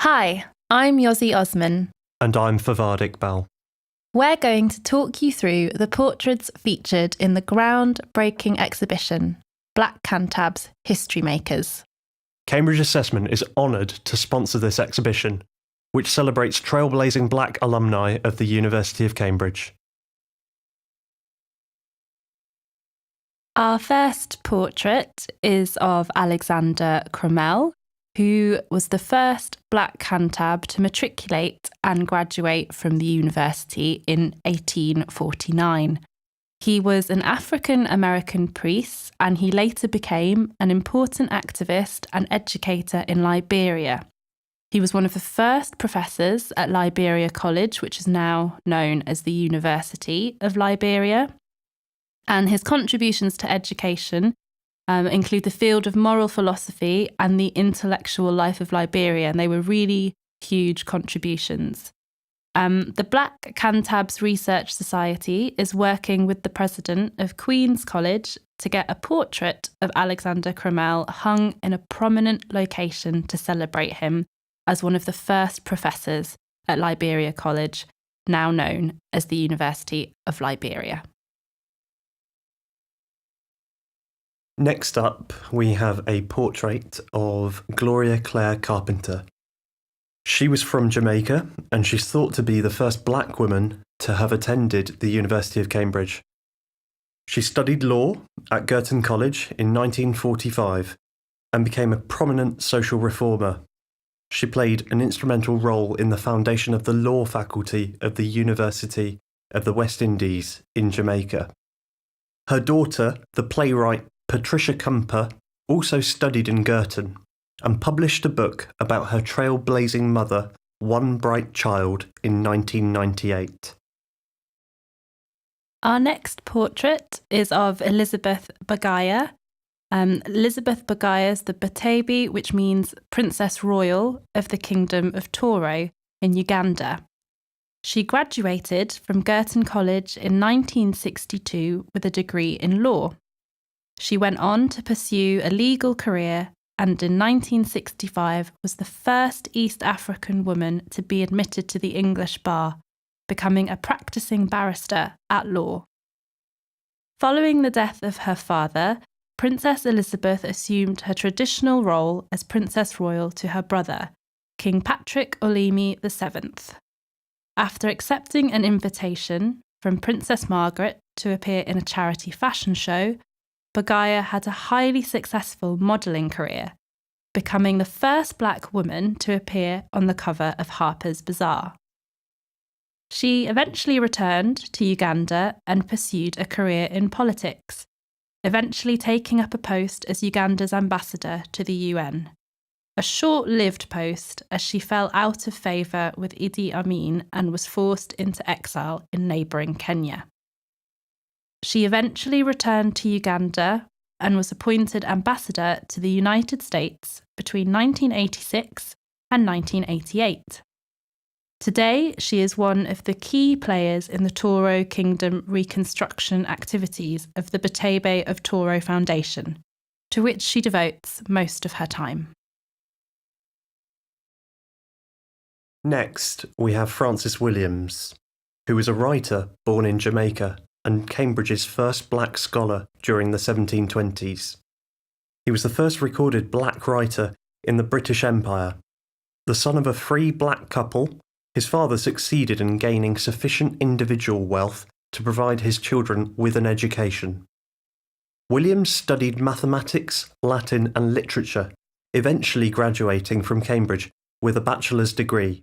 Hi, I'm Yozzie Osman. And I'm Favaad Iqbal. We're going to talk you through the portraits featured in the groundbreaking exhibition, Black Cantabs History Makers. Cambridge Assessment is honoured to sponsor this exhibition, which celebrates trailblazing Black alumni of the University of Cambridge. Our first portrait is of Alexander Crummell, who was the first Black Cantab to matriculate and graduate from the university in 1849. He was an African-American priest, and he later became an important activist and educator in Liberia. He was one of the first professors at Liberia College, which is now known as the University of Liberia. And his contributions to education include the field of moral philosophy and the intellectual life of Liberia, and they were really huge contributions. The Black Cantabs Research Society is working with the president of Queen's College to get a portrait of Alexander Crummell hung in a prominent location to celebrate him as one of the first professors at Liberia College, now known as the University of Liberia. Next up, we have a portrait of Gloria Claire Carpenter. She was from Jamaica, and she's thought to be the first black woman to have attended the University of Cambridge. She studied law at Girton College in 1945 and became a prominent social reformer. She played an instrumental role in the foundation of the law faculty of the University of the West Indies in Jamaica. Her daughter, the playwright Patricia Cumper, also studied in Girton and published a book about her trailblazing mother, One Bright Child, in 1998. Our next portrait is of Elizabeth Bagaya. Elizabeth Bagaya is the Batabi, which means Princess Royal of the Kingdom of Toro in Uganda. She graduated from Girton College in 1962 with a degree in law. She went on to pursue a legal career and in 1965 was the first East African woman to be admitted to the English bar, becoming a practicing barrister at law. Following the death of her father, Princess Elizabeth assumed her traditional role as Princess Royal to her brother, King Patrick Olimi VII. After accepting an invitation from Princess Margaret to appear in a charity fashion show, Bagaya had a highly successful modelling career, becoming the first black woman to appear on the cover of Harper's Bazaar. She eventually returned to Uganda and pursued a career in politics, eventually taking up a post as Uganda's ambassador to the UN, a short-lived post as she fell out of favour with Idi Amin and was forced into exile in neighbouring Kenya. She eventually returned to Uganda and was appointed ambassador to the United States between 1986 and 1988. Today, she is one of the key players in the Toro Kingdom reconstruction activities of the Batabe of Toro Foundation, to which she devotes most of her time. Next, we have Francis Williams, who was a writer born in Jamaica and Cambridge's first black scholar during the 1720s. He was the first recorded black writer in the British Empire. The son of a free black couple, his father succeeded in gaining sufficient individual wealth to provide his children with an education. Williams studied mathematics, Latin and literature, eventually graduating from Cambridge with a bachelor's degree.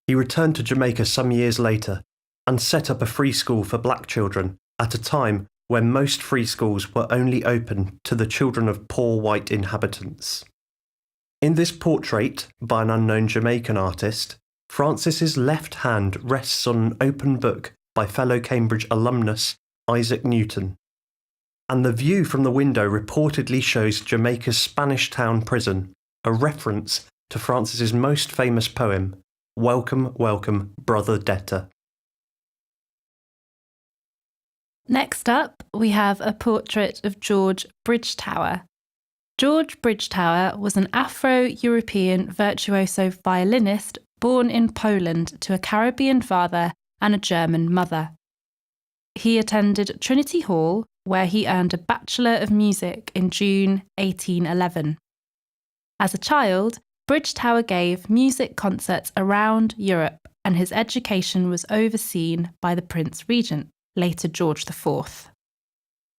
He returned to Jamaica some years later and set up a free school for black children at a time when most free schools were only open to the children of poor white inhabitants. In this portrait by an unknown Jamaican artist, Francis's left hand rests on an open book by fellow Cambridge alumnus Isaac Newton, and the view from the window reportedly shows Jamaica's Spanish town prison, a reference to Francis's most famous poem, Welcome, Welcome, Brother Debtor. Next up, we have a portrait of George Bridgetower. George Bridgetower was an Afro-European virtuoso violinist born in Poland to a Caribbean father and a German mother. He attended Trinity Hall, where he earned a Bachelor of Music in June 1811. As a child, Bridgetower gave music concerts around Europe, and his education was overseen by the Prince Regent, later George IV.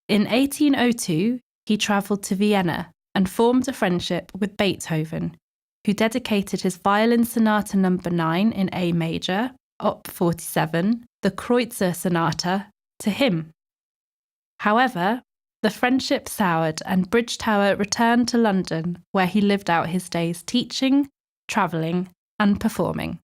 In 1802, he travelled to Vienna and formed a friendship with Beethoven, who dedicated his Violin Sonata No. 9 in A major, Op. 47, the Kreutzer Sonata, to him. However, the friendship soured and Bridgetower returned to London, where he lived out his days teaching, travelling, and performing.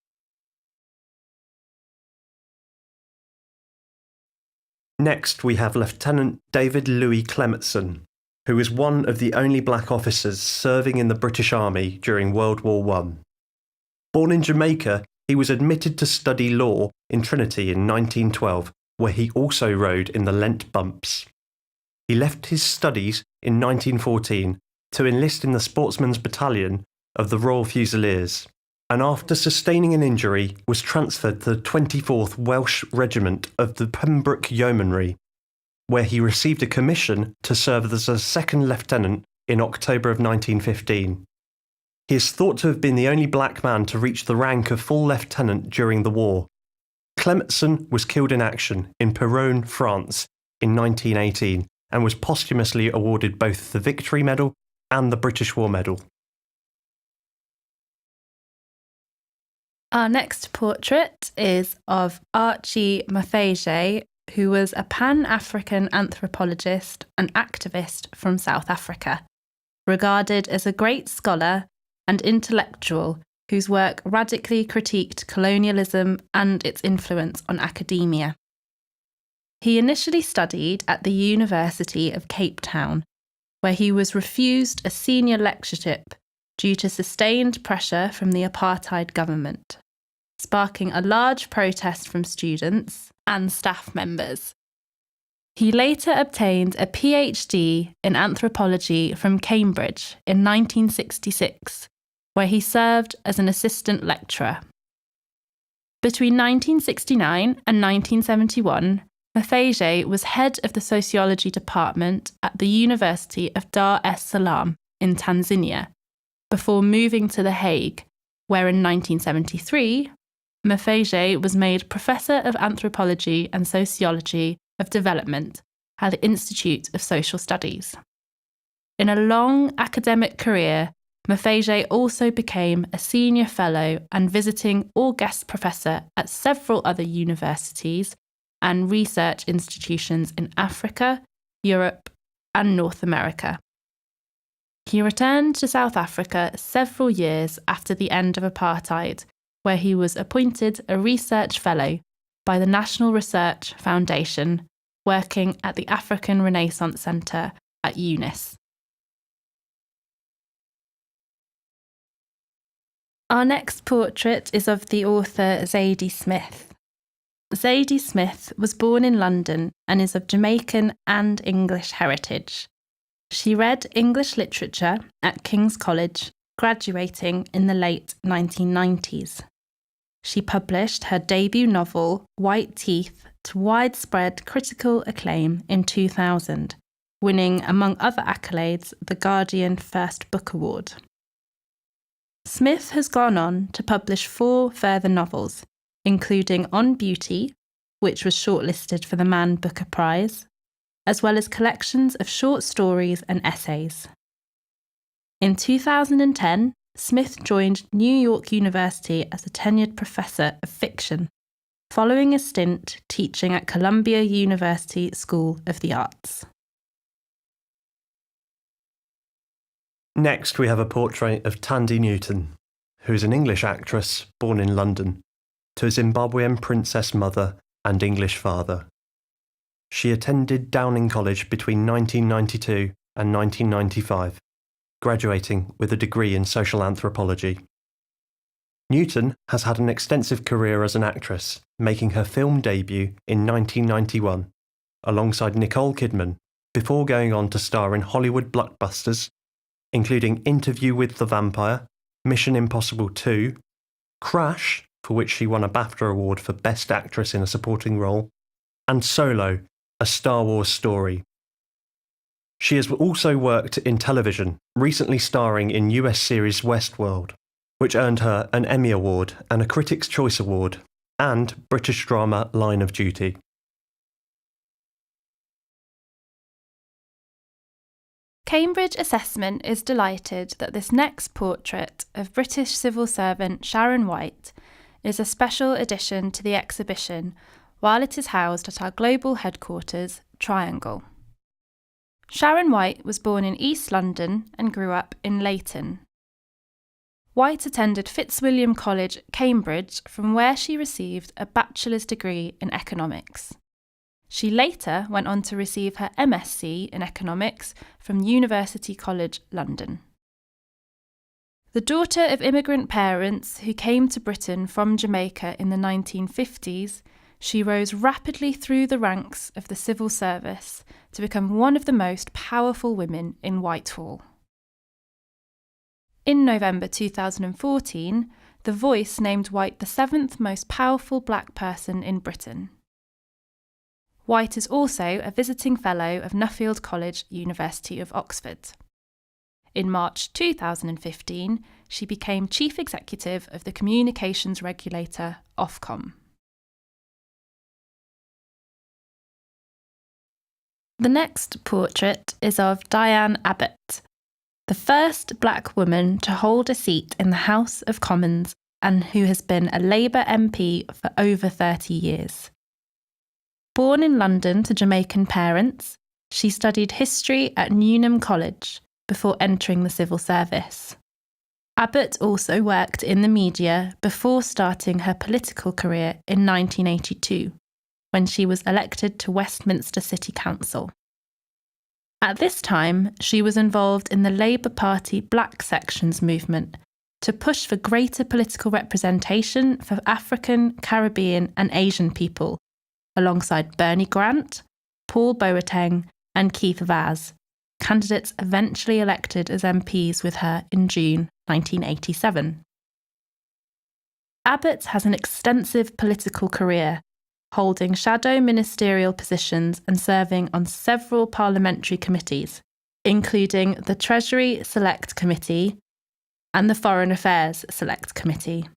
Next, we have Lieutenant David Louis Clemmensen, who was one of the only black officers serving in the British Army during World War I. Born in Jamaica, he was admitted to study law in Trinity in 1912, where he also rode in the Lent bumps. He left his studies in 1914 to enlist in the Sportsmen's Battalion of the Royal Fusiliers, and after sustaining an injury was transferred to the 24th Welsh Regiment of the Pembroke Yeomanry, where he received a commission to serve as a second lieutenant in October of 1915. He is thought to have been the only black man to reach the rank of full lieutenant during the war. Clemmensen was killed in action in Péronne, France in 1918 and was posthumously awarded both the Victory Medal and the British War Medal. Our next portrait is of Archie Maffei J, who was a Pan-African anthropologist and activist from South Africa, regarded as a great scholar and intellectual whose work radically critiqued colonialism and its influence on academia. He initially studied at the University of Cape Town, where he was refused a senior lectureship due to sustained pressure from the apartheid government, sparking a large protest from students and staff members. He later obtained a PhD in anthropology from Cambridge in 1966, where he served as an assistant lecturer. Between 1969 and 1971, Maffei J was head of the sociology department at the University of Dar es Salaam in Tanzania, before moving to The Hague, where in 1973, Maffei J was made Professor of Anthropology and Sociology of Development at the Institute of Social Studies. In a long academic career, Maffei J also became a senior fellow and visiting or guest professor at several other universities and research institutions in Africa, Europe, and North America. He returned to South Africa several years after the end of apartheid, where he was appointed a research fellow by the National Research Foundation, working at the African Renaissance Centre at UNIS. Our next portrait is of the author Zadie Smith. Zadie Smith was born in London and is of Jamaican and English heritage. She read English literature at King's College, graduating in the late 1990s. She published her debut novel, White Teeth, to widespread critical acclaim in 2000, winning, among other accolades, the Guardian First Book Award. Smith has gone on to publish 4 further novels, including On Beauty, which was shortlisted for the Man Booker Prize, as well as collections of short stories and essays. In 2010, Smith joined New York University as a tenured professor of fiction, following a stint teaching at Columbia University School of the Arts. Next, we have a portrait of Tandy Newton, who is an English actress born in London, to a Zimbabwean princess mother and English father. She attended Downing College between 1992 and 1995, graduating with a degree in social anthropology. Newton has had an extensive career as an actress, making her film debut in 1991, alongside Nicole Kidman, before going on to star in Hollywood blockbusters, including Interview with the Vampire, Mission Impossible 2, Crash, for which she won a BAFTA award for Best Actress in a Supporting Role, and Solo, a Star Wars story. She has also worked in television, recently starring in US series Westworld, which earned her an Emmy Award and a Critics' Choice Award, and British drama Line of Duty. Cambridge Assessment is delighted that this next portrait of British civil servant Sharon White is a special addition to the exhibition while it is housed at our global headquarters, Triangle. Sharon White was born in East London and grew up in Leyton. White attended Fitzwilliam College, Cambridge, from where she received a bachelor's degree in economics. She later went on to receive her MSc in economics from University College, London. The daughter of immigrant parents who came to Britain from Jamaica in the 1950s, she rose rapidly through the ranks of the civil service to become one of the most powerful women in Whitehall. In November 2014, The Voice named White the 7th most powerful black person in Britain. White is also a visiting fellow of Nuffield College, University of Oxford. In March 2015, she became chief executive of the communications regulator Ofcom. The next portrait is of Diane Abbott, the first black woman to hold a seat in the House of Commons and who has been a Labour MP for over 30 years. Born in London to Jamaican parents, she studied history at Newnham College before entering the civil service. Abbott also worked in the media before starting her political career in 1982, when she was elected to Westminster City Council. At this time, she was involved in the Labour Party Black Sections movement to push for greater political representation for African, Caribbean and Asian people, alongside Bernie Grant, Paul Boateng and Keith Vaz, candidates eventually elected as MPs with her in June 1987. Abbott has an extensive political career, holding shadow ministerial positions and serving on several parliamentary committees, including the Treasury Select Committee and the Foreign Affairs Select Committee.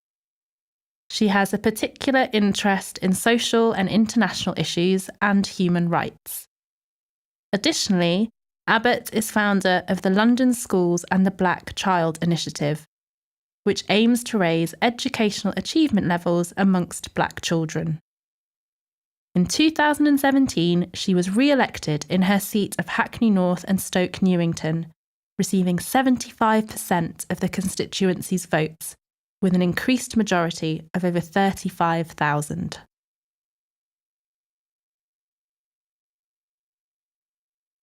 She has a particular interest in social and international issues and human rights. Additionally, Abbott is founder of the London Schools and the Black Child Initiative, which aims to raise educational achievement levels amongst black children. In 2017, she was re-elected in her seat of Hackney North and Stoke Newington, receiving 75% of the constituency's votes, with an increased majority of over 35,000.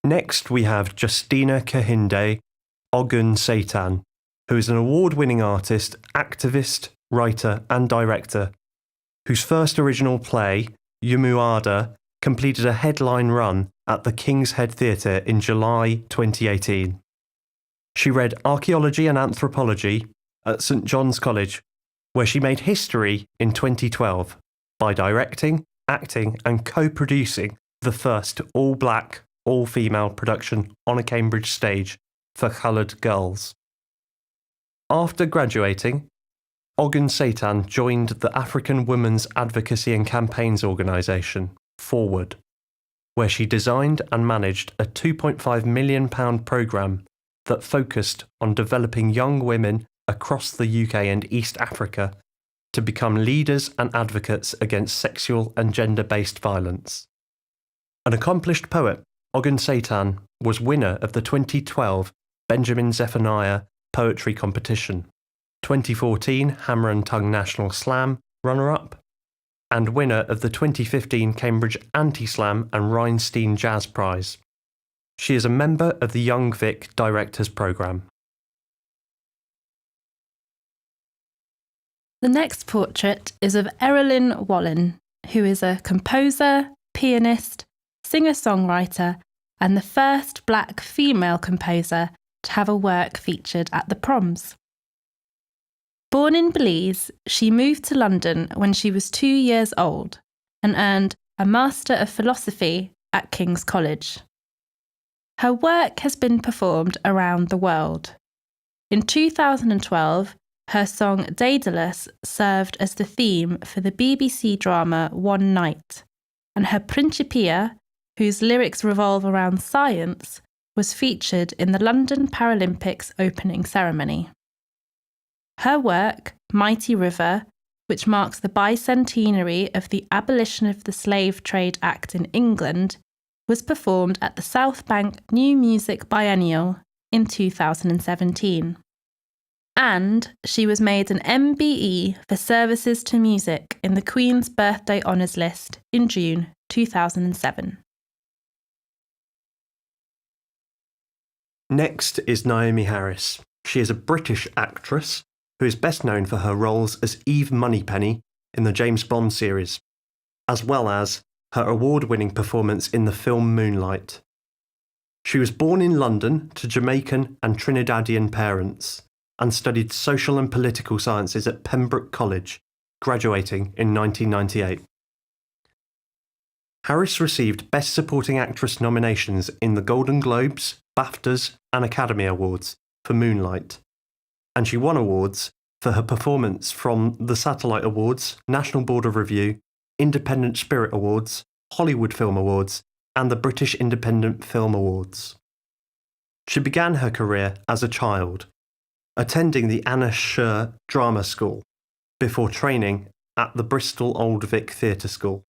Next, we have Justina Kehinde Ogun Satan, who is an award-winning artist, activist, writer and director, whose first original play, Yumuada, completed a headline run at the King's Head Theatre in July 2018. She read Archaeology and Anthropology at St John's College, where she made history in 2012 by directing, acting and co-producing the first all-black, all-female production on a Cambridge stage for coloured girls. After graduating, Ogun Satan joined the African Women's Advocacy and Campaigns organisation, Forward, where she designed and managed a £2.5 million programme that focused on developing young women across the UK and East Africa to become leaders and advocates against sexual and gender-based violence. An accomplished poet, Ogun Satan was winner of the 2012 Benjamin Zephaniah Poetry Competition, 2014 Hammer and Tongue National Slam runner-up, and winner of the 2015 Cambridge Anti-Slam and Rhinestein Jazz Prize. She is a member of the Young Vic Directors Programme. The next portrait is of Erilyn Wallen, who is a composer, pianist, singer-songwriter, and the first black female composer to have a work featured at the Proms. Born in Belize, she moved to London when she was 2 years old and earned a Master of Philosophy at King's College. Her work has been performed around the world. In 2012, her song Daedalus served as the theme for the BBC drama One Night, and her Principia, whose lyrics revolve around science, was featured in the London Paralympics opening ceremony. Her work, Mighty River, which marks the bicentenary of the abolition of the Slave Trade Act in England, was performed at the South Bank New Music Biennial in 2017. And she was made an MBE for services to music in the Queen's Birthday Honours List in June 2007. Next is Naomi Harris. She is a British actress who is best known for her roles as Eve Moneypenny in the James Bond series, as well as her award-winning performance in the film Moonlight. She was born in London to Jamaican and Trinidadian parents and studied social and political sciences at Pembroke College, graduating in 1998. Harris received Best Supporting Actress nominations in the Golden Globes, BAFTAs and Academy Awards for Moonlight, and she won awards for her performance from the Satellite Awards, National Board of Review, Independent Spirit Awards, Hollywood Film Awards, and the British Independent Film Awards. She began her career as a child, attending the Anna Scher Drama School, before training at the Bristol Old Vic Theatre School.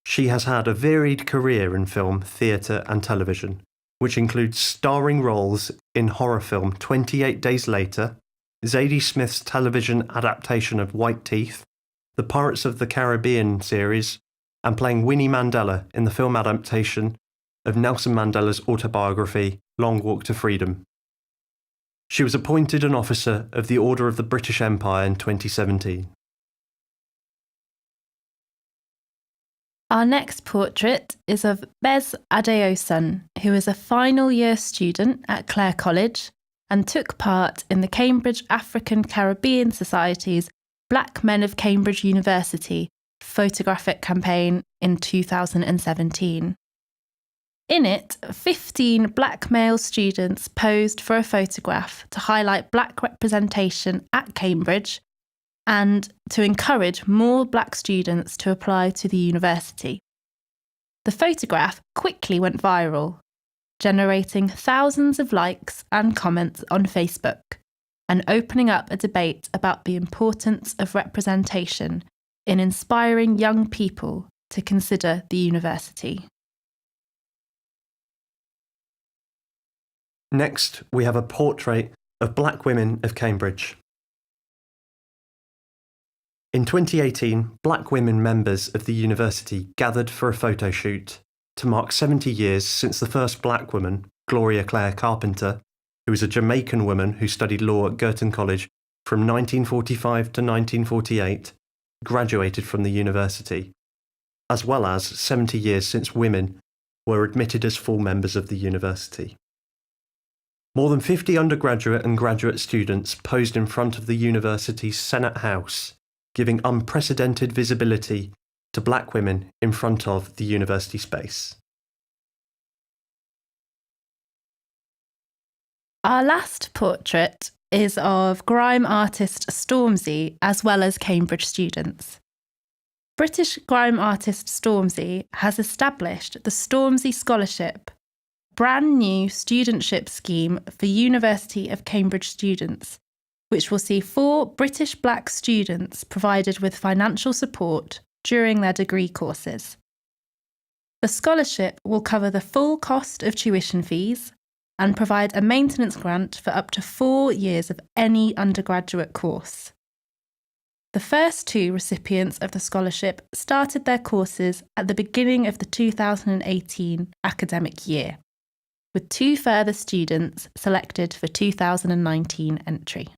She has had a varied career in film, theatre and television, which includes starring roles in horror film 28 Days Later, Zadie Smith's television adaptation of White Teeth, the Pirates of the Caribbean series, and playing Winnie Mandela in the film adaptation of Nelson Mandela's autobiography, Long Walk to Freedom. She was appointed an officer of the Order of the British Empire in 2017. Our next portrait is of Bez Adeosun, who is a final year student at Clare College and took part in the Cambridge African Caribbean Society's Black Men of Cambridge University photographic campaign in 2017. In it, 15 black male students posed for a photograph to highlight black representation at Cambridge and to encourage more black students to apply to the university. The photograph quickly went viral, generating thousands of likes and comments on Facebook and opening up a debate about the importance of representation in inspiring young people to consider the university. Next, we have a portrait of black women of Cambridge. In 2018, black women members of the university gathered for a photo shoot to mark 70 years since the first black woman, Gloria Carpenter, who was a Jamaican woman who studied law at Girton College from 1945 to 1948, graduated from the university, as well as 70 years since women were admitted as full members of the university. More than 50 undergraduate and graduate students posed in front of the university's Senate House, giving unprecedented visibility to black women in front of the university space. Our last portrait is of grime artist Stormzy, as well as Cambridge students. British grime artist Stormzy has established the Stormzy Scholarship, a brand new studentship scheme for University of Cambridge students, which will see 4 British black students provided with financial support during their degree courses. The scholarship will cover the full cost of tuition fees and provide a maintenance grant for up to 4 years of any undergraduate course. The first 2 recipients of the scholarship started their courses at the beginning of the 2018 academic year, with 2 further students selected for 2019 entry.